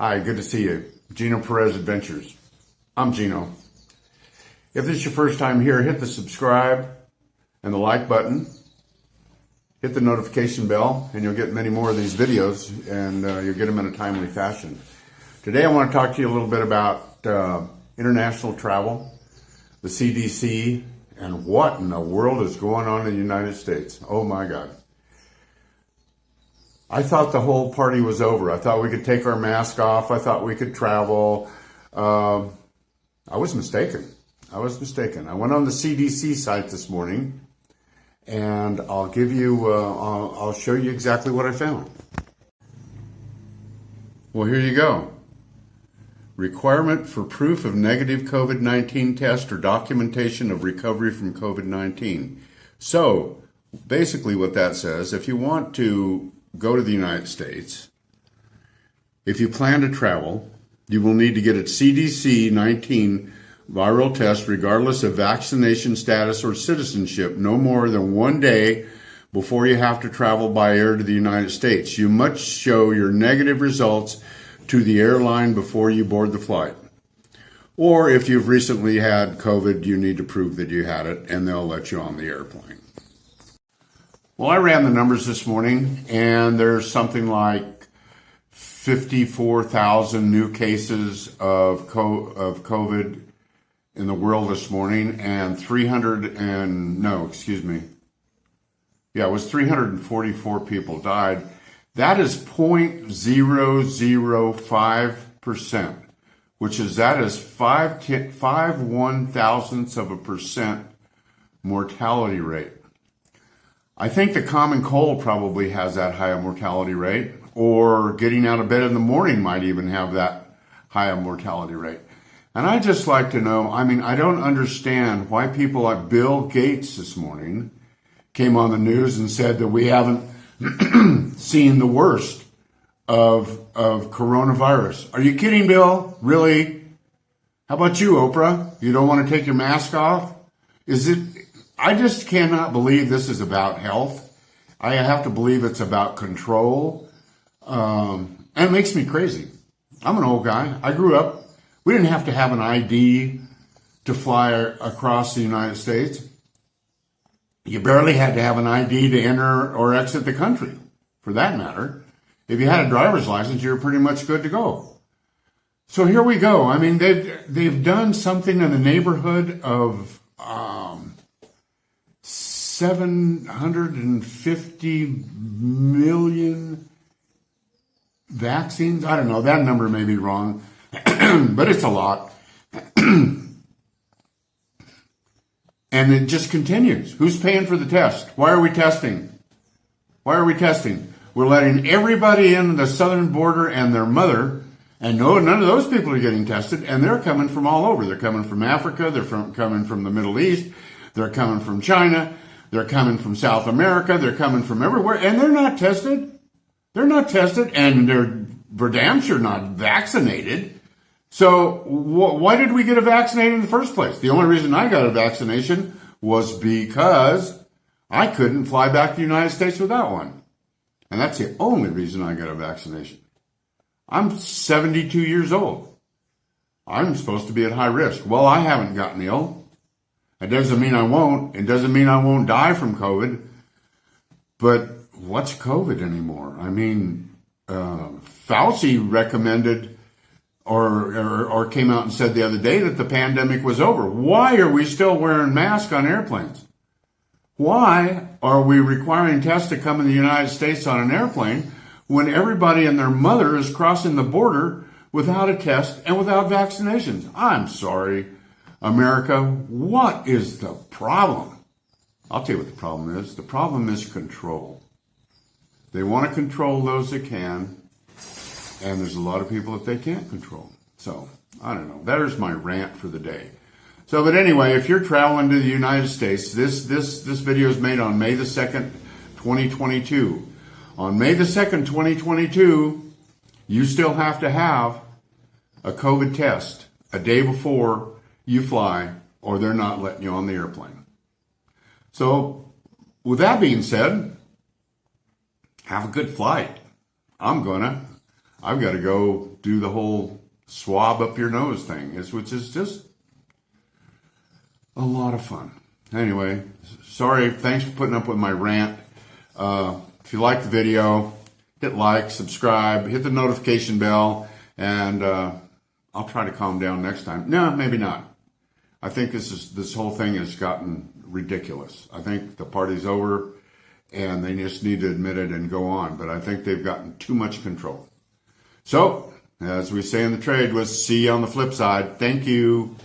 Hi, good to see you. Geno Perez Adventures. I'm Geno. If this is your first time here, hit the subscribe and the like button. Hit the notification bell, and you'll get many more of these videos, and you'll get them in a timely fashion. Today I want to talk to you a little bit about international travel, the CDC, and what in the world is going on in the United States. Oh my God. I thought the whole party was over. I thought we could take our mask off. I thought we could travel. I was mistaken. I went on the CDC site this morning, and I'll show you exactly what I found. Well, here you go. Requirement for proof of negative COVID-19 test or documentation of recovery from COVID-19. So, basically what that says, if you want to go to the United States, if you plan to travel, you will need to get a CDC 19 viral test regardless of vaccination status or citizenship no more than 1 day before you have to travel by air to the United States. You must show your negative results to the airline before you board the flight. Or if you've recently had COVID, you need to prove that you had it, and they'll let you on the airplane. Well, I ran the numbers this morning, and there's something like 54,000 new cases of COVID in the world this morning, and 344 people died. That is 0.005%, which is 5/1,000% mortality rate. I think the common cold probably has that high a mortality rate, or getting out of bed in the morning might even have that high a mortality rate. And I just like to know, I don't understand why people like Bill Gates this morning came on the news and said that we haven't seen the worst of coronavirus. Are you kidding, Bill? Really? How about you, Oprah? You don't want to take your mask off? I just cannot believe this is about health. I have to believe it's about control. And it makes me crazy. I'm an old guy. I grew up. We didn't have to have an ID to fly across the United States. You barely had to have an ID to enter or exit the country, for that matter. If you had a driver's license, you were pretty much good to go. So here we go. They've done something in the neighborhood of 750 million vaccines. I don't know, that number may be wrong, but it's a lot. And it just continues. Who's paying for the test? Why are we testing? We're letting everybody in the southern border and their mother, and no, none of those people are getting tested, and they're coming from all over. They're coming from Africa, coming from the Middle East, they're coming from China, they're coming from South America, they're coming from everywhere, and they're not tested. And they're damn sure not vaccinated. So why did we get a vaccinated in the first place? The only reason I got a vaccination was because I couldn't fly back to the United States without one. And that's the only reason I got a vaccination. I'm 72 years old. I'm supposed to be at high risk. Well, I haven't gotten ill. It doesn't mean I won't. It doesn't mean I won't die from COVID. But what's COVID anymore? Fauci recommended or came out and said the other day that the pandemic was over. Why are we still wearing masks on airplanes? Why are we requiring tests to come in the United States on an airplane when everybody and their mother is crossing the border without a test and without vaccinations? I'm sorry, America, what is the problem? I'll tell you what the problem is. The problem is control. They want to control those that can, and there's a lot of people that they can't control. So, I don't know. There's my rant for the day. So, but anyway, if you're traveling to the United States, this video is made on May the 2nd, 2022. On May the 2nd, 2022, you still have to have a COVID test a day before you fly, or they're not letting you on the airplane. So, with that being said, have a good flight. I'm gonna. I've got to go do the whole swab up your nose thing, which is just a lot of fun. Anyway, sorry. Thanks for putting up with my rant. If you like the video, hit like, subscribe, hit the notification bell, and I'll try to calm down next time. No, maybe not. I think this whole thing has gotten ridiculous. I think the party's over, and they just need to admit it and go on. But I think they've gotten too much control. So, as we say in the trade, we'll see you on the flip side. Thank you.